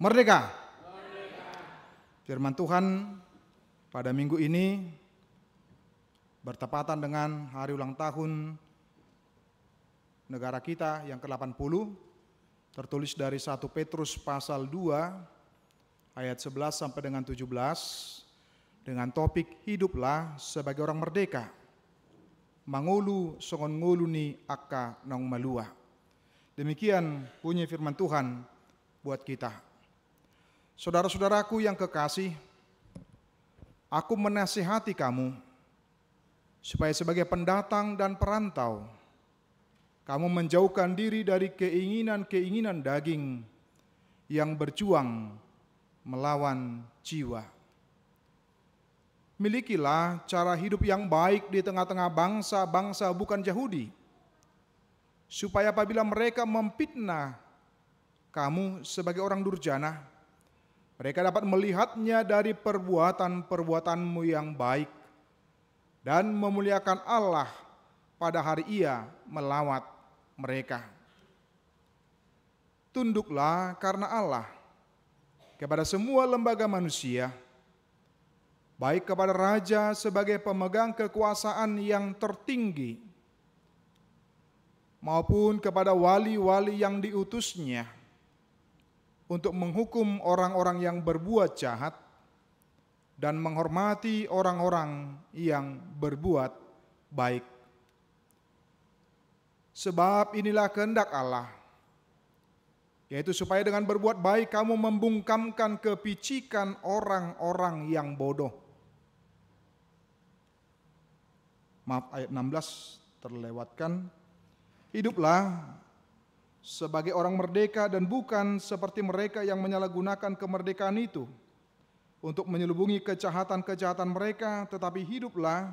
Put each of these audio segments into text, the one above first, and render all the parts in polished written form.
Merdeka. Firman Tuhan pada minggu ini bertepatan dengan hari ulang tahun negara kita yang ke-80, tertulis dari 1 Petrus pasal 2 ayat 11 sampai dengan 17 dengan topik hiduplah sebagai orang merdeka. Mangulu songon nguluni akka nong malua. Demikian bunyi firman Tuhan buat kita. Saudara-saudaraku yang kekasih, aku menasihati kamu supaya sebagai pendatang dan perantau, kamu menjauhkan diri dari keinginan-keinginan daging yang berjuang melawan jiwa. Milikilah cara hidup yang baik di tengah-tengah bangsa-bangsa bukan Yahudi, supaya apabila mereka memfitnah kamu sebagai orang durjana, mereka dapat melihatnya dari perbuatan-perbuatanmu yang baik dan memuliakan Allah pada hari Ia melawat mereka. Tunduklah karena Allah kepada semua lembaga manusia, baik kepada raja sebagai pemegang kekuasaan yang tertinggi, maupun kepada wali-wali yang diutusnya, untuk menghukum orang-orang yang berbuat jahat dan menghormati orang-orang yang berbuat baik. Sebab inilah kehendak Allah, yaitu supaya dengan berbuat baik kamu membungkamkan kepicikan orang-orang yang bodoh. Maaf, ayat 16 terlewatkan. Hiduplah sebagai orang merdeka dan bukan seperti mereka yang menyalahgunakan kemerdekaan itu untuk menyelubungi kejahatan-kejahatan mereka, tetapi hiduplah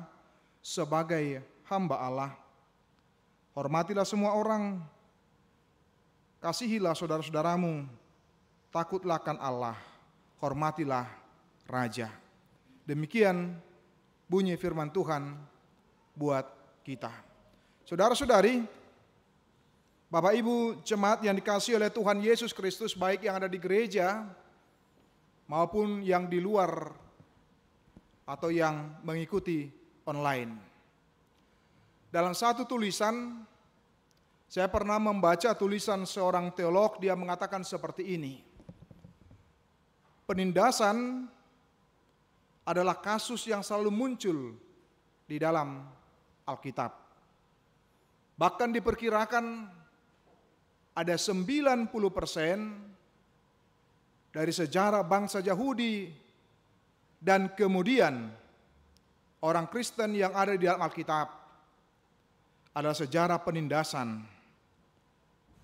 sebagai hamba Allah. Hormatilah semua orang, kasihilah saudara-saudaramu, takutlah akan Allah, hormatilah raja. Demikian bunyi firman Tuhan buat kita. Saudara-saudari, Bapak Ibu jemaat yang dikasihi oleh Tuhan Yesus Kristus, baik yang ada di gereja maupun yang di luar atau yang mengikuti online. Dalam satu tulisan, saya pernah membaca tulisan seorang teolog, dia mengatakan seperti ini. Penindasan adalah kasus yang selalu muncul di dalam Alkitab. Bahkan diperkirakan ada 90% dari sejarah bangsa Yahudi dan kemudian orang Kristen yang ada di dalam Alkitab adalah sejarah penindasan,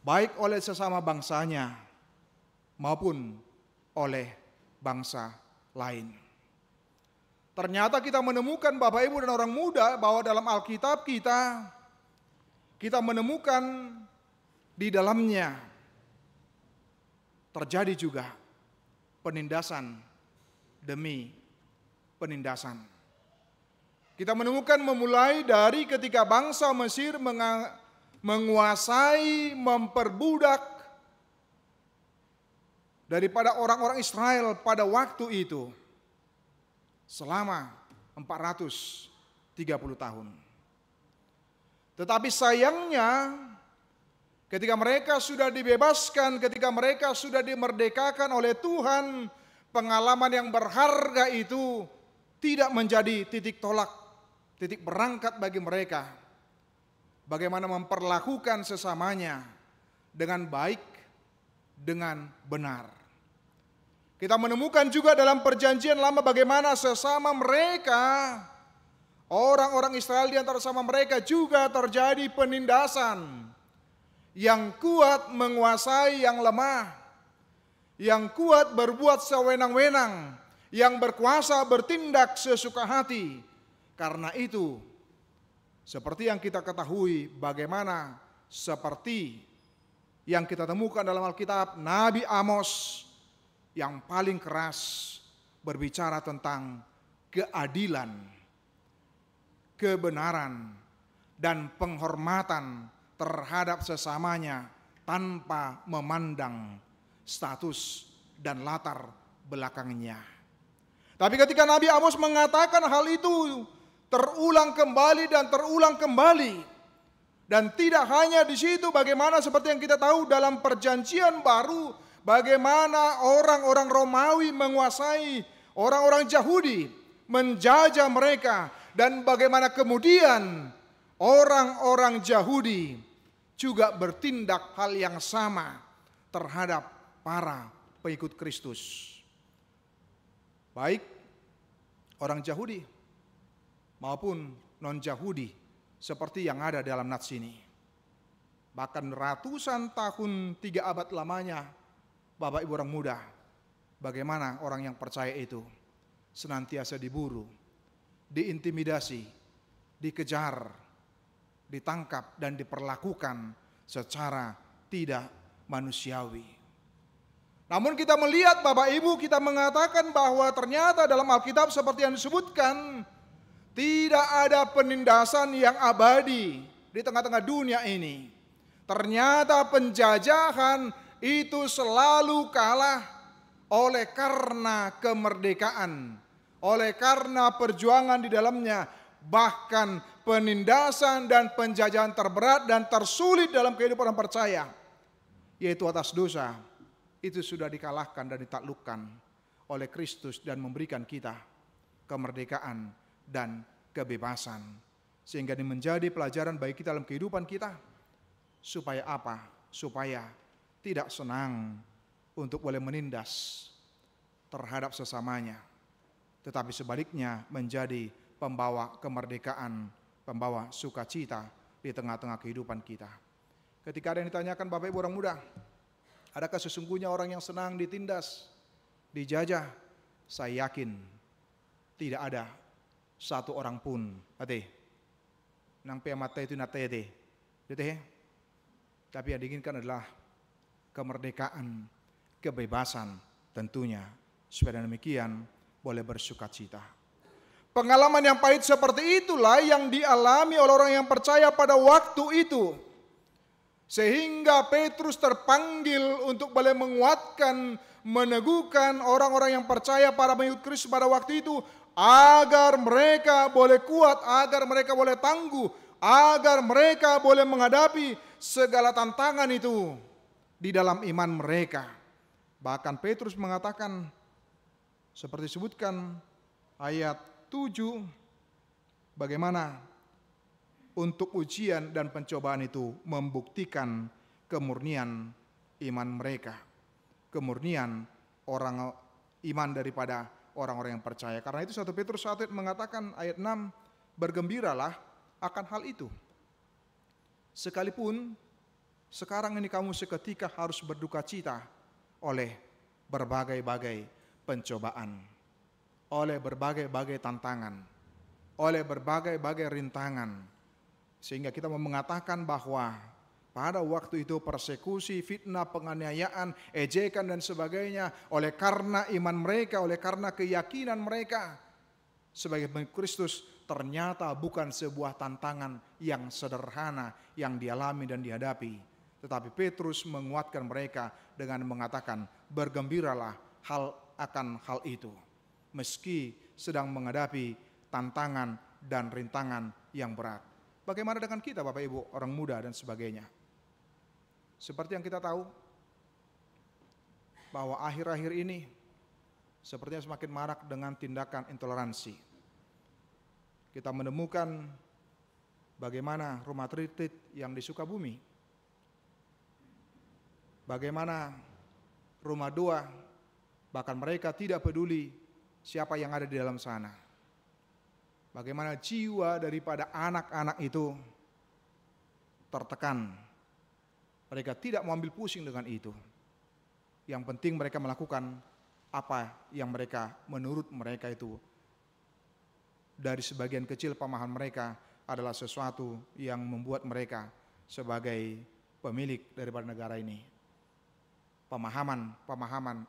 baik oleh sesama bangsanya maupun oleh bangsa lain. Ternyata kita menemukan Bapak Ibu dan orang muda bahwa dalam Alkitab kita menemukan di dalamnya terjadi juga penindasan demi penindasan. Kita menemukan memulai dari ketika bangsa Mesir menguasai, memperbudak daripada orang-orang Israel pada waktu itu selama 430 tahun. Tetapi sayangnya ketika mereka sudah dibebaskan, ketika mereka sudah dimerdekakan oleh Tuhan, pengalaman yang berharga itu tidak menjadi titik tolak, titik berangkat bagi mereka. Bagaimana memperlakukan sesamanya dengan baik, dengan benar. Kita menemukan juga dalam perjanjian lama bagaimana sesama mereka, orang-orang Israel di antara sama mereka juga terjadi penindasan. Yang kuat menguasai yang lemah, yang kuat berbuat sewenang-wenang, yang berkuasa bertindak sesuka hati. Karena itu, seperti yang kita ketahui bagaimana seperti yang kita temukan dalam Alkitab, Nabi Amos yang paling keras berbicara tentang keadilan, kebenaran, dan penghormatan terhadap sesamanya tanpa memandang status dan latar belakangnya. Tapi ketika Nabi Amos mengatakan hal itu terulang kembali dan terulang kembali, dan tidak hanya di situ, bagaimana seperti yang kita tahu dalam perjanjian baru, bagaimana orang-orang Romawi menguasai orang-orang Yahudi, menjajah mereka, dan bagaimana kemudian orang-orang Yahudi juga bertindak hal yang sama terhadap para pengikut Kristus. Baik orang Yahudi maupun non-Yahudi seperti yang ada dalam nats ini. Bahkan ratusan tahun, 3 abad lamanya, Bapak Ibu orang muda, bagaimana orang yang percaya itu senantiasa diburu, diintimidasi, dikejar, ditangkap dan diperlakukan secara tidak manusiawi. Namun kita melihat Bapak Ibu, kita mengatakan bahwa ternyata dalam Alkitab seperti yang disebutkan, tidak ada penindasan yang abadi di tengah-tengah dunia ini. Ternyata penjajahan itu selalu kalah oleh karena kemerdekaan, oleh karena perjuangan di dalamnya. Bahkan penindasan dan penjajahan terberat dan tersulit dalam kehidupan orang percaya, yaitu atas dosa, itu sudah dikalahkan dan ditaklukkan oleh Kristus dan memberikan kita kemerdekaan dan kebebasan. Sehingga ini menjadi pelajaran bagi kita dalam kehidupan kita. Supaya apa? Supaya tidak senang untuk boleh menindas terhadap sesamanya, tetapi sebaliknya menjadi pembawa kemerdekaan, pembawa sukacita di tengah-tengah kehidupan kita. Ketika ada yang ditanyakan, Bapak Ibu orang muda, adakah sesungguhnya orang yang senang ditindas, dijajah? Saya yakin tidak ada satu orang pun. Ate, nang mata itu nate, tapi yang diinginkan adalah kemerdekaan, kebebasan tentunya. Supaya demikian boleh bersukacita. Pengalaman yang pahit seperti itulah yang dialami oleh orang yang percaya pada waktu itu. Sehingga Petrus terpanggil untuk boleh menguatkan, meneguhkan orang-orang yang percaya para pengikut Kristus pada waktu itu, agar mereka boleh kuat, agar mereka boleh tangguh, agar mereka boleh menghadapi segala tantangan itu di dalam iman mereka. Bahkan Petrus mengatakan, seperti disebutkan ayat 7, bagaimana untuk ujian dan pencobaan itu membuktikan kemurnian iman mereka, kemurnian orang iman daripada orang-orang yang percaya. Karena itu 1 Petrus 1 mengatakan ayat 6, bergembiralah akan hal itu. Sekalipun sekarang ini kamu seketika harus berduka cita oleh berbagai-bagai pencobaan, oleh berbagai-bagai tantangan, oleh berbagai-bagai rintangan. Sehingga kita mau mengatakan bahwa pada waktu itu persekusi, fitnah, penganiayaan, ejekan dan sebagainya, oleh karena iman mereka, oleh karena keyakinan mereka sebagai pengikut Kristus, ternyata bukan sebuah tantangan yang sederhana yang dialami dan dihadapi. Tetapi Petrus menguatkan mereka dengan mengatakan, bergembiralah akan hal itu, meski sedang menghadapi tantangan dan rintangan yang berat. Bagaimana dengan kita Bapak Ibu, orang muda dan sebagainya? Seperti yang kita tahu, bahwa akhir-akhir ini sepertinya semakin marak dengan tindakan intoleransi. Kita menemukan bagaimana rumah retreat yang di Sukabumi, bagaimana rumah doa, bahkan mereka tidak peduli siapa yang ada di dalam sana. Bagaimana jiwa daripada anak-anak itu tertekan. Mereka tidak mau ambil pusing dengan itu. Yang penting mereka melakukan apa yang mereka menurut mereka itu dari sebagian kecil pemahaman mereka adalah sesuatu yang membuat mereka sebagai pemilik daripada negara ini. Pemahaman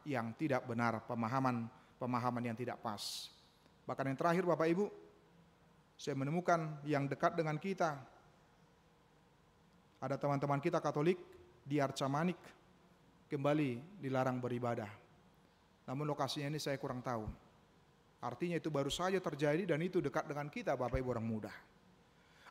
yang tidak benar, pemahaman yang tidak pas. Bahkan yang terakhir Bapak Ibu, saya menemukan yang dekat dengan kita, ada teman-teman kita Katolik di Arca Manik kembali dilarang beribadah. Namun lokasinya ini saya kurang tahu. Artinya itu baru saja terjadi dan itu dekat dengan kita Bapak Ibu orang muda.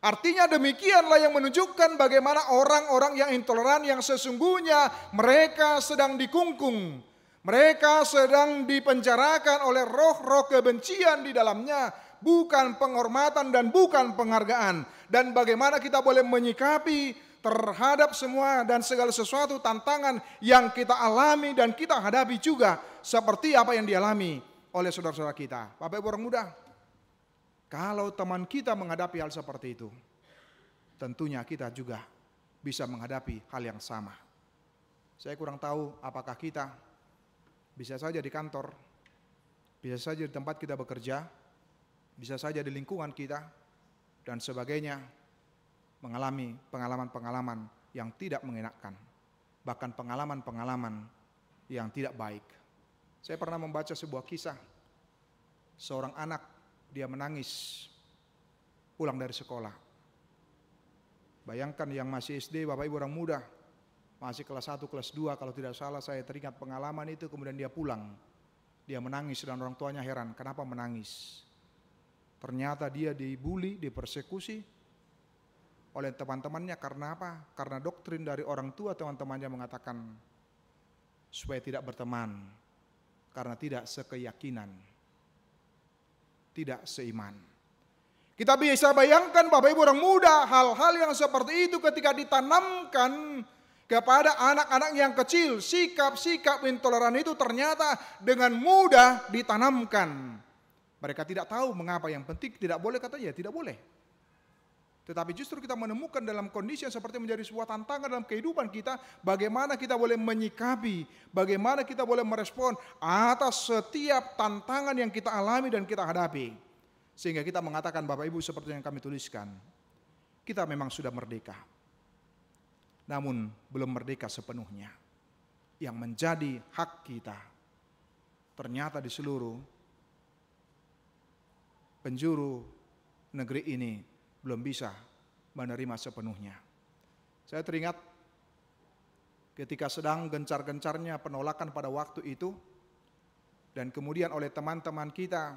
Artinya demikianlah yang menunjukkan bagaimana orang-orang yang intoleran yang sesungguhnya mereka sedang dikungkung. Mereka sedang dipenjarakan oleh roh-roh kebencian di dalamnya. Bukan penghormatan dan bukan penghargaan. Dan bagaimana kita boleh menyikapi terhadap semua dan segala sesuatu tantangan yang kita alami dan kita hadapi juga. Seperti apa yang dialami oleh saudara-saudara kita. Bapak Ibu orang muda, kalau teman kita menghadapi hal seperti itu, tentunya kita juga bisa menghadapi hal yang sama. Saya kurang tahu apakah kita bisa saja di kantor, bisa saja di tempat kita bekerja, bisa saja di lingkungan kita, dan sebagainya, mengalami pengalaman-pengalaman yang tidak mengenakan, bahkan pengalaman-pengalaman yang tidak baik. Saya pernah membaca sebuah kisah, seorang anak, dia menangis pulang dari sekolah. Bayangkan yang masih SD, Bapak Ibu orang muda, masih kelas 1, kelas 2, kalau tidak salah saya teringat pengalaman itu, kemudian dia pulang. Dia menangis dan orang tuanya heran, kenapa menangis? Ternyata dia dibully, dipersekusi oleh teman-temannya karena apa? Karena doktrin dari orang tua teman-temannya mengatakan supaya tidak berteman, karena tidak sekeyakinan, tidak seiman. Kita bisa bayangkan Bapak Ibu orang muda, hal-hal yang seperti itu ketika ditanamkan kepada anak-anak yang kecil, sikap-sikap intoleran itu ternyata dengan mudah ditanamkan. Mereka tidak tahu mengapa, yang penting tidak boleh, katanya tidak boleh. Tetapi justru kita menemukan dalam kondisi yang seperti menjadi sebuah tantangan dalam kehidupan kita, bagaimana kita boleh menyikapi, bagaimana kita boleh merespon atas setiap tantangan yang kita alami dan kita hadapi. Sehingga kita mengatakan Bapak Ibu seperti yang kami tuliskan, kita memang sudah merdeka. Namun belum merdeka sepenuhnya. Yang menjadi hak kita ternyata di seluruh penjuru negeri ini belum bisa menerima sepenuhnya. Saya teringat ketika sedang gencar-gencarnya penolakan pada waktu itu, dan kemudian oleh teman-teman kita,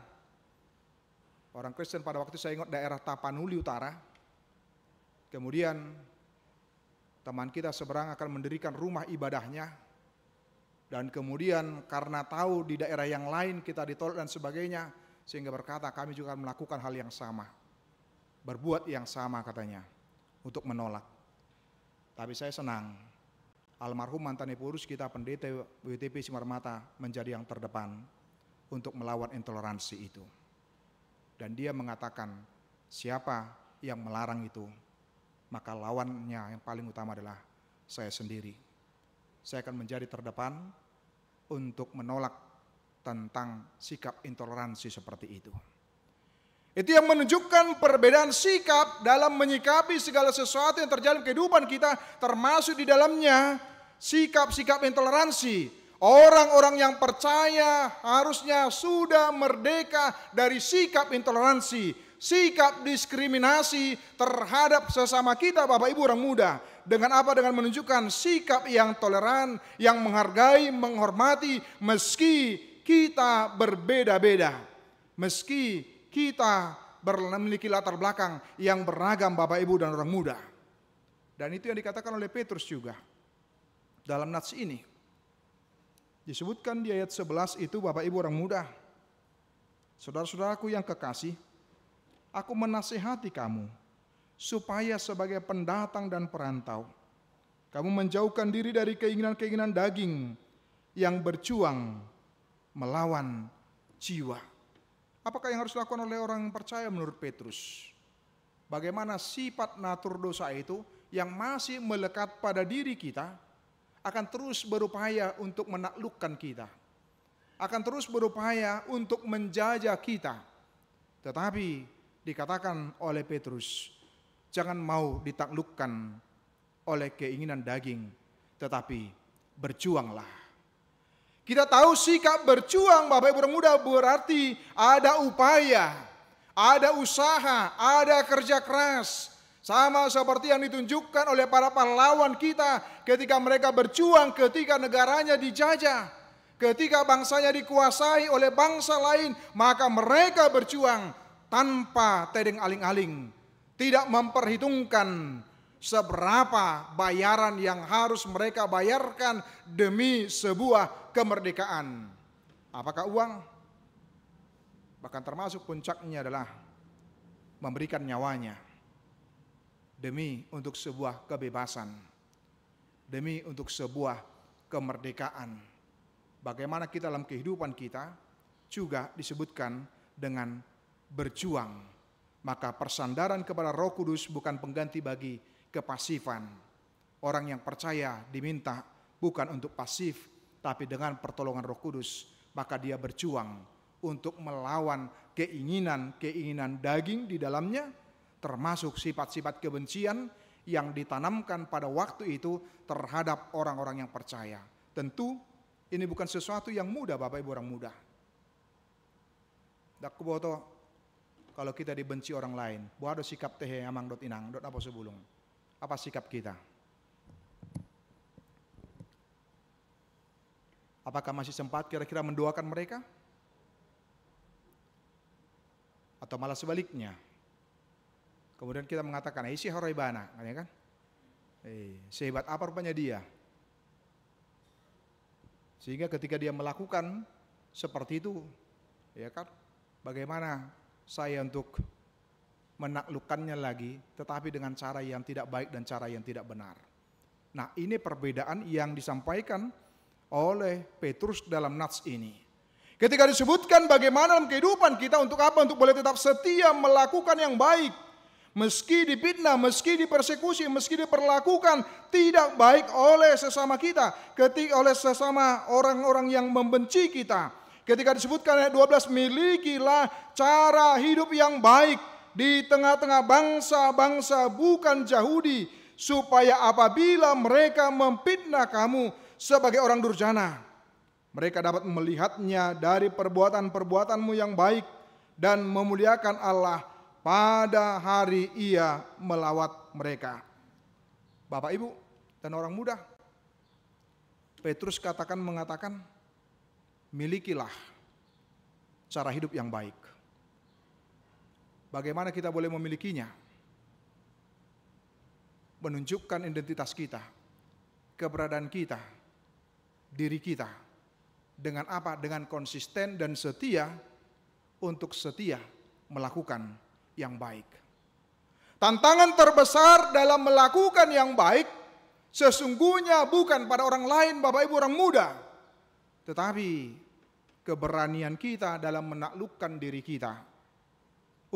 orang Kristen pada waktu saya ingat daerah Tapanuli Utara, kemudian teman kita seberang akan mendirikan rumah ibadahnya, dan kemudian karena tahu di daerah yang lain kita ditolak dan sebagainya, sehingga berkata kami juga akan melakukan hal yang sama, berbuat yang sama katanya, untuk menolak. Tapi saya senang, almarhum mantan pengurus kita pendeta WTP Simarmata menjadi yang terdepan untuk melawan intoleransi itu. Dan dia mengatakan, siapa yang melarang itu, maka lawannya yang paling utama adalah saya sendiri. Saya akan menjadi terdepan untuk menolak tentang sikap intoleransi seperti itu. Itu yang menunjukkan perbedaan sikap dalam menyikapi segala sesuatu yang terjadi dalam kehidupan kita, termasuk di dalamnya sikap-sikap intoleransi. Orang-orang yang percaya harusnya sudah merdeka dari sikap intoleransi, sikap diskriminasi terhadap sesama kita Bapak Ibu orang muda. Dengan apa? Dengan menunjukkan sikap yang toleran, yang menghargai, menghormati meski kita berbeda-beda, meski kita memiliki latar belakang yang beragam Bapak Ibu dan orang muda. Dan itu yang dikatakan oleh Petrus juga dalam nats ini. Disebutkan di ayat 11 itu Bapak Ibu orang muda, saudara-saudaraku yang kekasih, aku menasihati kamu supaya sebagai pendatang dan perantau, kamu menjauhkan diri dari keinginan-keinginan daging yang berjuang melawan jiwa. Apakah yang harus dilakukan oleh orang yang percaya menurut Petrus? Bagaimana sifat natur dosa itu yang masih melekat pada diri kita akan terus berupaya untuk menaklukkan kita, akan terus berupaya untuk menjajah kita. Tetapi dikatakan oleh Petrus, jangan mau ditaklukkan oleh keinginan daging, tetapi berjuanglah. Kita tahu sikap berjuang Bapak Ibu orang muda berarti ada upaya, ada usaha, ada kerja keras. Sama seperti yang ditunjukkan oleh para pahlawan kita ketika mereka berjuang ketika negaranya dijajah. Ketika bangsanya dikuasai oleh bangsa lain, maka mereka berjuang tanpa tedeng aling-aling, tidak memperhitungkan seberapa bayaran yang harus mereka bayarkan demi sebuah kemerdekaan. Apakah uang? Bahkan termasuk puncaknya adalah memberikan nyawanya demi untuk sebuah kebebasan, demi untuk sebuah kemerdekaan. Bagaimana kita dalam kehidupan kita juga disebutkan dengan berjuang. Maka persandaran kepada Roh Kudus bukan pengganti bagi kepasifan. Orang yang percaya diminta bukan untuk pasif, tapi dengan pertolongan Roh Kudus, maka dia berjuang untuk melawan keinginan-keinginan daging di dalamnya, termasuk sifat-sifat kebencian yang ditanamkan pada waktu itu terhadap orang-orang yang percaya. Tentu ini bukan sesuatu yang mudah, Bapak Ibu orang muda. Dak kuboto kalau kita dibenci orang lain, buat sikap teh amang dot inang dot apa sebulung. Apa sikap kita? Apakah masih sempat kira-kira mendoakan mereka? Atau malah sebaliknya? Kemudian kita mengatakan, isi horaibana, kan? Sehebat apa rupanya dia? Sehingga ketika dia melakukan seperti itu, ya kan? Bagaimana saya untuk menaklukkannya lagi, tetapi dengan cara yang tidak baik dan cara yang tidak benar. Nah, ini perbedaan yang disampaikan oleh Petrus dalam nats ini. Ketika disebutkan bagaimana dalam kehidupan kita untuk apa? Untuk boleh tetap setia melakukan yang baik. Meski difitnah, meski dipersekusi, meski diperlakukan tidak baik oleh sesama kita, ketika oleh sesama orang-orang yang membenci kita. Ketika disebutkan ayat 12, milikilah cara hidup yang baik di tengah-tengah bangsa-bangsa bukan Yahudi, supaya apabila mereka memfitnah kamu sebagai orang durjana, mereka dapat melihatnya dari perbuatan-perbuatanmu yang baik dan memuliakan Allah pada hari Ia melawat mereka. Bapak, Ibu, dan orang muda, Petrus mengatakan, milikilah cara hidup yang baik. Bagaimana kita boleh memilikinya? Menunjukkan identitas kita, keberadaan kita, diri kita. Dengan apa? Dengan konsisten dan setia untuk setia melakukan yang baik. Tantangan terbesar dalam melakukan yang baik sesungguhnya bukan pada orang lain, Bapak Ibu orang muda, tetapi keberanian kita dalam menaklukkan diri kita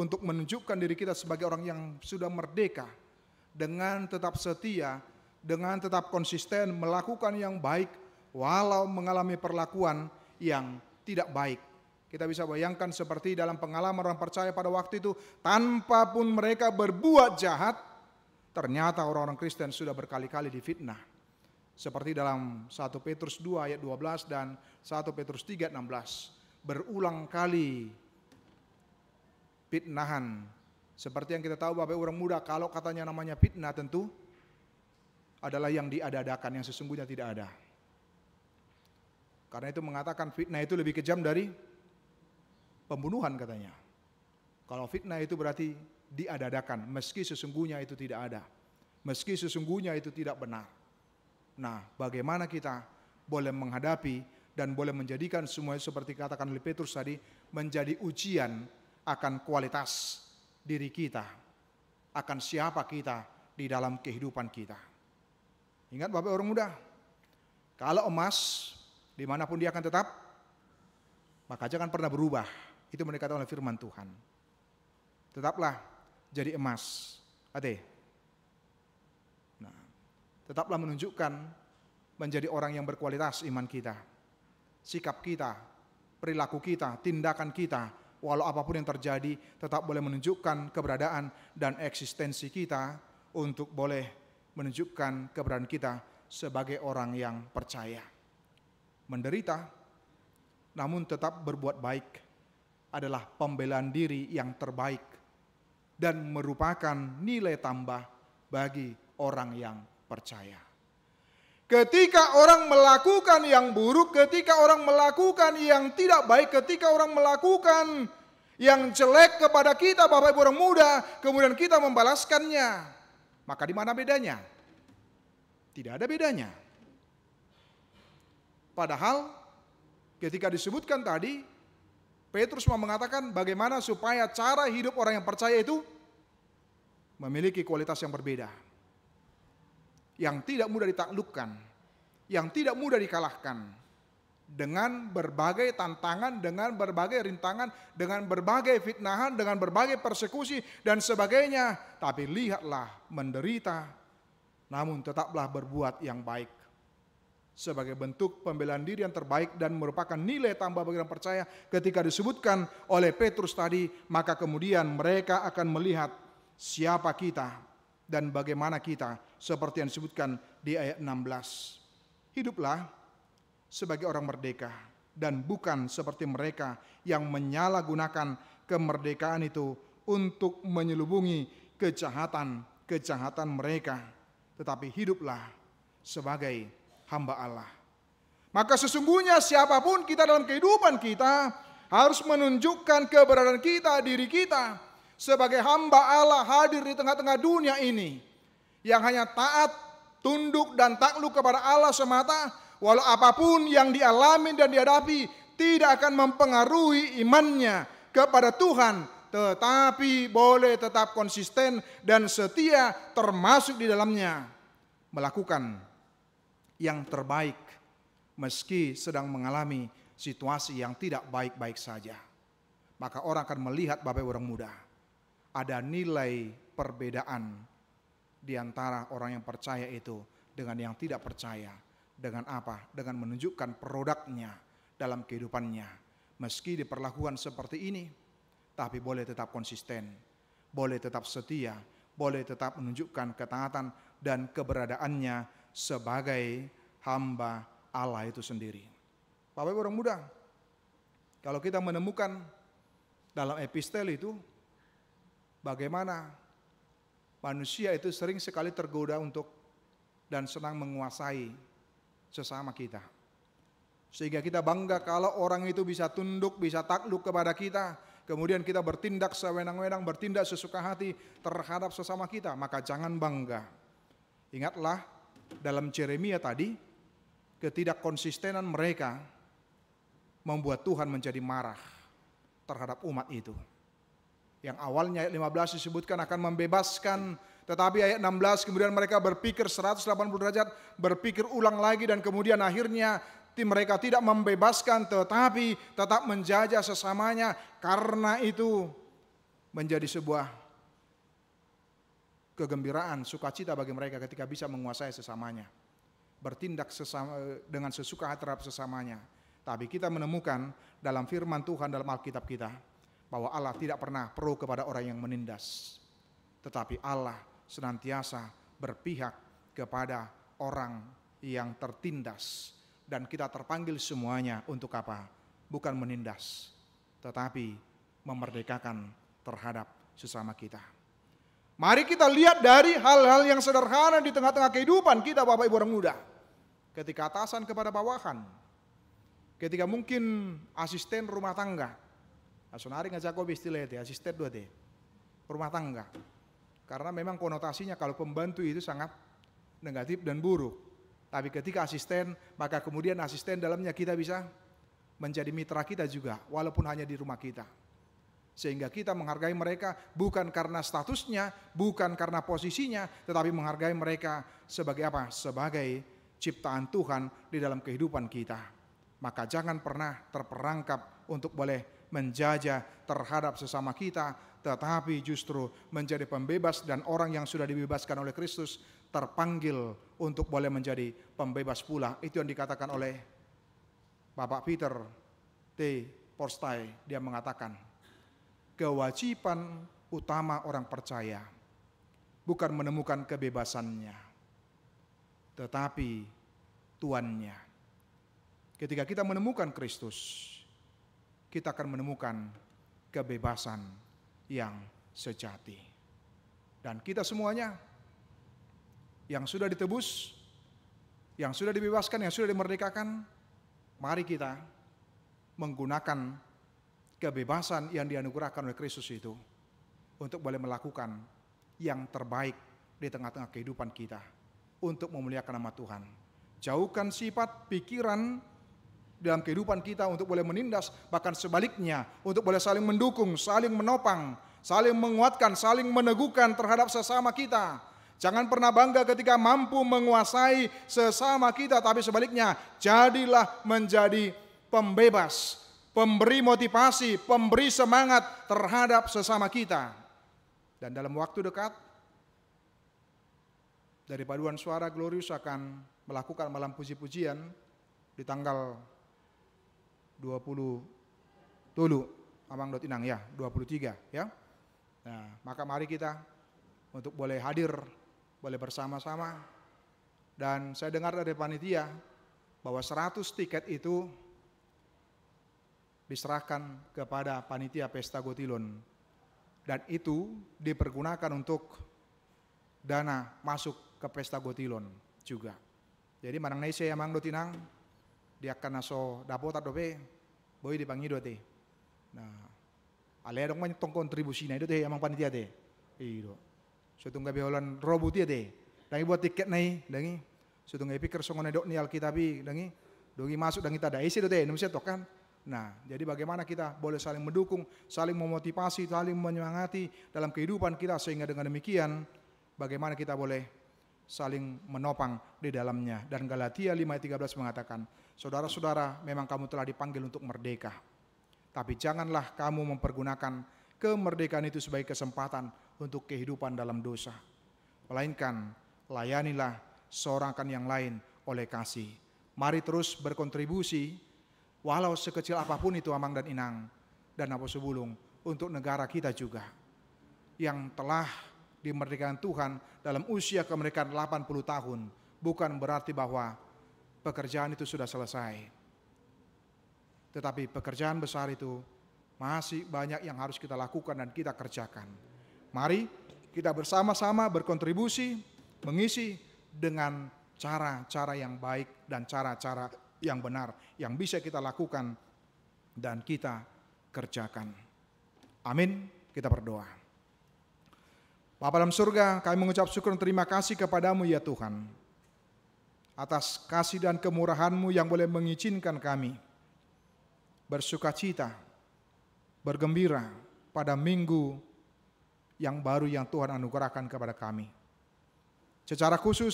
untuk menunjukkan diri kita sebagai orang yang sudah merdeka dengan tetap setia, dengan tetap konsisten melakukan yang baik walau mengalami perlakuan yang tidak baik. Kita bisa bayangkan seperti dalam pengalaman orang percaya pada waktu itu, tanpa pun mereka berbuat jahat, ternyata orang-orang Kristen sudah berkali-kali difitnah. Seperti dalam 1 Petrus 2 ayat 12 dan 1 Petrus 3 ayat 16. Berulang kali fitnahan. Seperti yang kita tahu Bapak orang muda, kalau katanya namanya fitnah tentu adalah yang diada-adakan, yang sesungguhnya tidak ada. Karena itu mengatakan fitnah itu lebih kejam dari pembunuhan katanya. Kalau fitnah itu berarti diada-adakan, meski sesungguhnya itu tidak ada. Meski sesungguhnya itu tidak benar. Nah, bagaimana kita boleh menghadapi dan boleh menjadikan semuanya seperti katakan oleh Petrus tadi, menjadi ujian akan kualitas diri kita, akan siapa kita di dalam kehidupan kita. Ingat Bapak orang muda, kalau emas dimanapun dia akan tetap, maka jangan pernah berubah. Itu dikatakan oleh firman Tuhan. Tetaplah jadi emas. Nah, tetaplah menunjukkan menjadi orang yang berkualitas iman kita. Sikap kita, perilaku kita, tindakan kita, walau apapun yang terjadi, tetap boleh menunjukkan keberadaan dan eksistensi kita untuk boleh menunjukkan keberadaan kita sebagai orang yang percaya. Menderita, namun tetap berbuat baik adalah pembelaan diri yang terbaik dan merupakan nilai tambah bagi orang yang percaya. Ketika orang melakukan yang buruk, ketika orang melakukan yang tidak baik, ketika orang melakukan yang jelek kepada kita, Bapak Ibu orang muda, kemudian kita membalaskannya, maka di mana bedanya? Tidak ada bedanya. Padahal ketika disebutkan tadi, Petrus mau mengatakan bagaimana supaya cara hidup orang yang percaya itu memiliki kualitas yang berbeda, yang tidak mudah ditaklukkan, yang tidak mudah dikalahkan, dengan berbagai tantangan, dengan berbagai rintangan, dengan berbagai fitnahan, dengan berbagai persekusi dan sebagainya. Tapi lihatlah menderita, namun tetaplah berbuat yang baik, sebagai bentuk pembelaan diri yang terbaik dan merupakan nilai tambah bagi orang percaya. Ketika disebutkan oleh Petrus tadi, maka kemudian mereka akan melihat siapa kita dan bagaimana kita, seperti yang disebutkan di ayat 16. Hiduplah sebagai orang merdeka dan bukan seperti mereka yang menyalahgunakan kemerdekaan itu untuk menyelubungi kejahatan mereka, tetapi hiduplah sebagai hamba Allah. Maka sesungguhnya siapapun kita dalam kehidupan kita harus menunjukkan keberadaan kita, diri kita sebagai hamba Allah hadir di tengah-tengah dunia ini, yang hanya taat, tunduk dan takluk kepada Allah semata, walau apapun yang dialami dan dihadapi tidak akan mempengaruhi imannya kepada Tuhan, tetapi boleh tetap konsisten dan setia, termasuk di dalamnya melakukan yang terbaik meski sedang mengalami situasi yang tidak baik-baik saja. Maka orang akan melihat, Bapak Ibu orang muda, ada nilai perbedaan di antara orang yang percaya itu dengan yang tidak percaya. Dengan apa? Dengan menunjukkan produknya dalam kehidupannya. Meski diperlakukan seperti ini, tapi boleh tetap konsisten, boleh tetap setia, boleh tetap menunjukkan ketaatan dan keberadaannya sebagai hamba Allah itu sendiri. Bapak Ibu orang muda, kalau kita menemukan dalam epistel itu, bagaimana manusia itu sering sekali tergoda untuk dan senang menguasai sesama kita. Sehingga kita bangga kalau orang itu bisa tunduk, bisa takluk kepada kita. Kemudian kita bertindak sewenang-wenang, bertindak sesuka hati terhadap sesama kita. Maka jangan bangga. Ingatlah dalam Yeremia tadi, ketidakkonsistenan mereka membuat Tuhan menjadi marah terhadap umat itu. Yang awalnya ayat 15 disebutkan akan membebaskan, tetapi ayat 16 kemudian mereka berpikir 180 derajat, berpikir ulang lagi, dan kemudian akhirnya mereka tidak membebaskan tetapi tetap menjajah sesamanya. Karena itu menjadi sebuah kegembiraan, sukacita bagi mereka ketika bisa menguasai sesamanya, bertindak dengan sesuka hati terhadap sesamanya. Tapi kita menemukan dalam firman Tuhan dalam Alkitab kita bahwa Allah tidak pernah pro kepada orang yang menindas, tetapi Allah senantiasa berpihak kepada orang yang tertindas. Dan kita terpanggil semuanya untuk apa? Bukan menindas, tetapi memerdekakan terhadap sesama kita. Mari kita lihat dari hal-hal yang sederhana di tengah-tengah kehidupan kita, Bapak Ibu orang muda. Ketika atasan kepada bawahan, ketika mungkin asisten rumah tangga, asonari ngajak ko istilah itu, asisten dua deh, rumah tangga. Karena memang konotasinya kalau pembantu itu sangat negatif dan buruk. Tapi ketika asisten, maka kemudian asisten dalamnya kita bisa menjadi mitra kita juga, walaupun hanya di rumah kita. Sehingga kita menghargai mereka bukan karena statusnya, bukan karena posisinya, tetapi menghargai mereka sebagai apa? Sebagai ciptaan Tuhan di dalam kehidupan kita. Maka jangan pernah terperangkap untuk boleh menjajah terhadap sesama kita, tetapi justru menjadi pembebas, dan orang yang sudah dibebaskan oleh Kristus terpanggil untuk boleh menjadi pembebas pula. Itu yang dikatakan oleh Bapak Peter T. Forstai. Dia mengatakan, kewajiban utama orang percaya bukan menemukan kebebasannya, tetapi tuannya. Ketika kita menemukan Kristus, kita akan menemukan kebebasan yang sejati. Dan kita semuanya yang sudah ditebus, yang sudah dibebaskan, yang sudah dimerdekakan, mari kita menggunakan kebebasan yang dianugerahkan oleh Kristus itu untuk boleh melakukan yang terbaik di tengah-tengah kehidupan kita untuk memuliakan nama Tuhan. Jauhkan sifat, pikiran dalam kehidupan kita untuk boleh menindas, bahkan sebaliknya untuk boleh saling mendukung, saling menopang, saling menguatkan, saling meneguhkan terhadap sesama kita. Jangan pernah bangga ketika mampu menguasai sesama kita, tapi sebaliknya jadilah menjadi pembebas, pemberi motivasi, pemberi semangat terhadap sesama kita. Dan dalam waktu dekat, dari Paduan Suara Glorious akan melakukan malam puji-pujian di tanggal 20 Tulu, Amang Dot Inang ya, 23 ya. Nah, maka mari kita untuk boleh hadir, boleh bersama-sama. Dan saya dengar dari panitia bahwa 100 tiket itu diserahkan kepada panitia Pesta Gotilon. Dan itu dipergunakan untuk dana masuk ke Pesta Gotilon juga. Jadi manang naise Amang Dot Inang dia akan naso dapota dope boy dipangido te. Nah, ale dong man tong kontribusi na itu te amang panitia te. Iyo. So tungga beholan robuti te. Dangi buat tiket nai, dangi. So tungga pikir songon dok ni Alkitabi, dangi. Dogi masuk dangi tada isi do te, numisya tokan. Nah, jadi bagaimana kita boleh saling mendukung, saling memotivasi, saling menyemangati dalam kehidupan kita, sehingga dengan demikian bagaimana kita boleh saling menopang di dalamnya. Dan Galatia 5:13 mengatakan, saudara-saudara, memang kamu telah dipanggil untuk merdeka. Tapi janganlah kamu mempergunakan kemerdekaan itu sebagai kesempatan untuk kehidupan dalam dosa. Melainkan, layanilah seorang akan yang lain oleh kasih. Mari terus berkontribusi, walau sekecil apapun itu Amang dan Inang dan Apo Sebulung, untuk negara kita juga yang telah dimerdekakan Tuhan dalam usia kemerdekaan 80 tahun. Bukan berarti bahwa pekerjaan itu sudah selesai. Tetapi pekerjaan besar itu masih banyak yang harus kita lakukan dan kita kerjakan. Mari kita bersama-sama berkontribusi, mengisi dengan cara-cara yang baik dan cara-cara yang benar yang bisa kita lakukan dan kita kerjakan. Amin. Kita berdoa. Bapa dalam surga, kami mengucap syukur dan terima kasih kepadamu ya Tuhan, atas kasih dan kemurahan-Mu yang boleh mengizinkan kami bersukacita, bergembira pada minggu yang baru yang Tuhan anugerahkan kepada kami. Secara khusus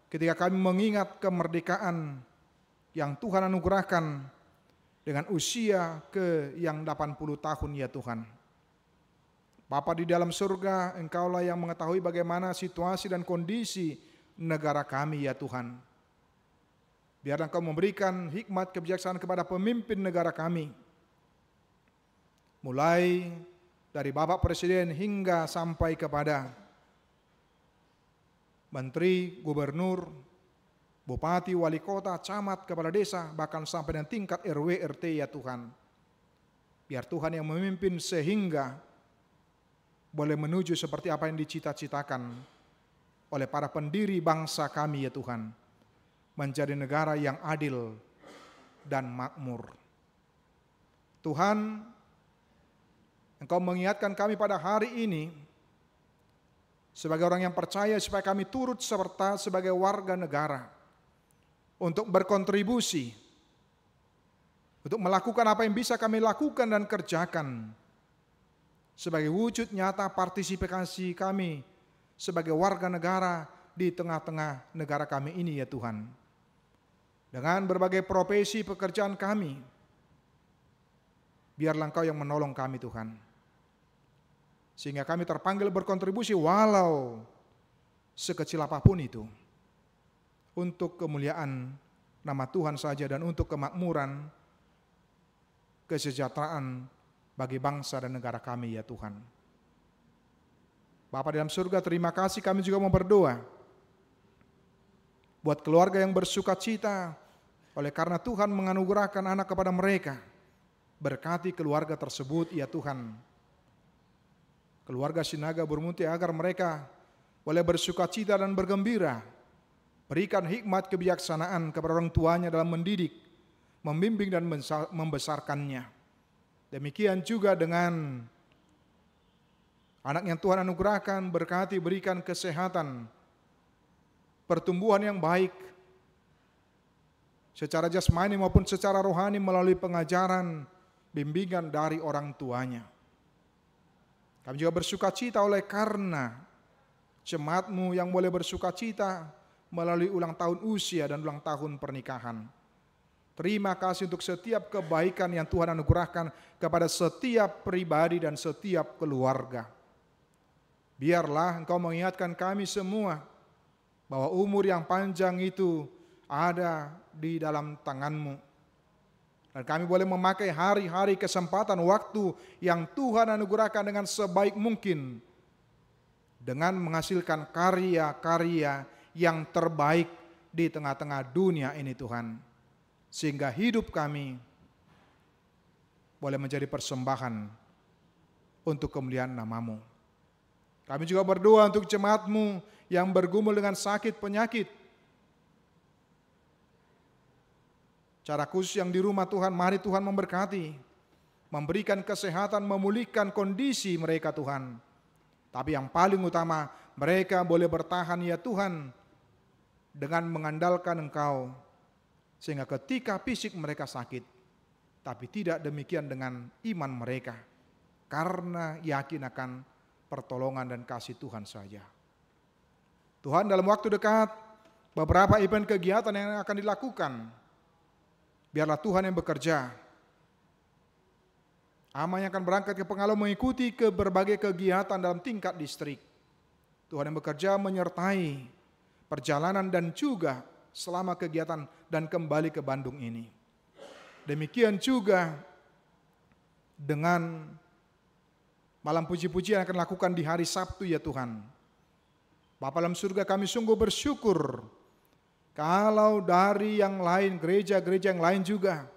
ketika kami mengingat kemerdekaan yang Tuhan anugerahkan dengan usia ke yang 80 tahun ya Tuhan. Bapa di dalam surga, Engkaulah yang mengetahui bagaimana situasi dan kondisi negara kami ya Tuhan. Biar Engkau memberikan hikmat kebijaksanaan kepada pemimpin negara kami. Mulai dari Bapak Presiden hingga sampai kepada Menteri, Gubernur, Bupati, Wali Kota, Camat, Kepala Desa, bahkan sampai dengan tingkat RW, RT ya Tuhan. Biar Tuhan yang memimpin sehingga boleh menuju seperti apa yang dicita-citakan oleh para pendiri bangsa kami ya Tuhan. Menjadi negara yang adil dan makmur. Tuhan, Engkau mengingatkan kami pada hari ini sebagai orang yang percaya supaya kami turut serta sebagai warga negara untuk berkontribusi, untuk melakukan apa yang bisa kami lakukan dan kerjakan sebagai wujud nyata partisipasi kami sebagai warga negara di tengah-tengah negara kami ini ya Tuhan. Dengan berbagai profesi pekerjaan kami, biarlah Engkau yang menolong kami Tuhan. Sehingga kami terpanggil berkontribusi walau sekecil apapun itu. Untuk kemuliaan nama Tuhan saja dan untuk kemakmuran, kesejahteraan bagi bangsa dan negara kami ya Tuhan. Bapa dalam surga, terima kasih, kami juga mau berdoa buat keluarga yang bersukacita oleh karena Tuhan menganugerahkan anak kepada mereka. Berkati keluarga tersebut ya Tuhan. Keluarga Sinaga Burmuti agar mereka boleh bersukacita dan bergembira Berikan hikmat kebijaksanaan kepada orang tuanya dalam mendidik, membimbing dan membesarkannya. Demikian juga dengan anak yang Tuhan anugerahkan, berkati, berikan kesehatan, pertumbuhan yang baik, secara jasmani maupun secara rohani melalui pengajaran, bimbingan dari orang tuanya. Kami juga bersukacita oleh karena jemaat-Mu yang boleh bersukacita melalui ulang tahun usia dan ulang tahun pernikahan. Terima kasih untuk setiap kebaikan yang Tuhan anugerahkan kepada setiap pribadi dan setiap keluarga. Biarlah Engkau mengingatkan kami semua bahwa umur yang panjang itu ada di dalam tangan-Mu. Dan kami boleh memakai hari-hari kesempatan waktu yang Tuhan anugerahkan dengan sebaik mungkin, dengan menghasilkan karya-karya yang terbaik di tengah-tengah dunia ini Tuhan. Sehingga hidup kami boleh menjadi persembahan untuk kemuliaan nama-Mu. Kami juga berdoa untuk jemaat-Mu yang bergumul dengan sakit penyakit. Cara khusus yang di rumah Tuhan, mari Tuhan memberkati, memberikan kesehatan, memulihkan kondisi mereka Tuhan. Tapi yang paling utama, mereka boleh bertahan ya Tuhan, dengan mengandalkan Engkau, sehingga ketika fisik mereka sakit, tapi tidak demikian dengan iman mereka, karena yakin akan pertolongan dan kasih Tuhan saja. Tuhan, dalam waktu dekat, beberapa event kegiatan yang akan dilakukan, biarlah Tuhan yang bekerja. Ama yang akan berangkat ke Pengalaman mengikuti ke berbagai kegiatan dalam tingkat distrik. Tuhan yang bekerja menyertai perjalanan dan juga selama kegiatan dan kembali ke Bandung ini. Demikian juga dengan malam puji-pujian yang akan lakukan di hari Sabtu ya Tuhan. Bapa dalam surga, kami sungguh bersyukur kalau dari yang lain, gereja-gereja yang lain juga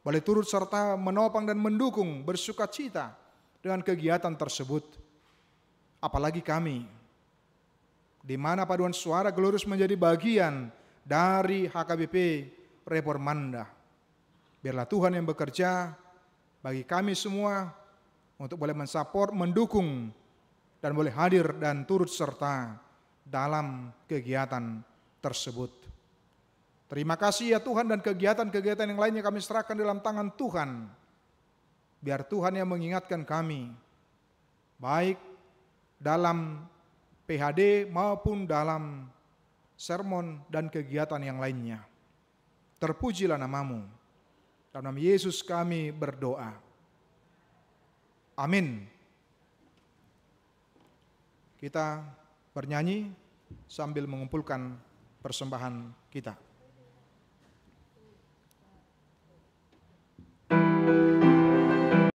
boleh turut serta menopang dan mendukung, bersukacita dengan kegiatan tersebut. Apalagi kami, di mana paduan suara Glorious menjadi bagian dari HKBP Reformanda. Biarlah Tuhan yang bekerja bagi kami semua untuk boleh mensupport, mendukung, dan boleh hadir dan turut serta dalam kegiatan tersebut. Terima kasih ya Tuhan, dan kegiatan-kegiatan yang lainnya kami serahkan dalam tangan Tuhan. Biar Tuhan yang mengingatkan kami, baik dalam PHD maupun dalam sermon dan kegiatan yang lainnya. Terpujilah nama-Mu. Dalam nama Yesus kami berdoa. Amin. Kita bernyanyi sambil mengumpulkan persembahan kita.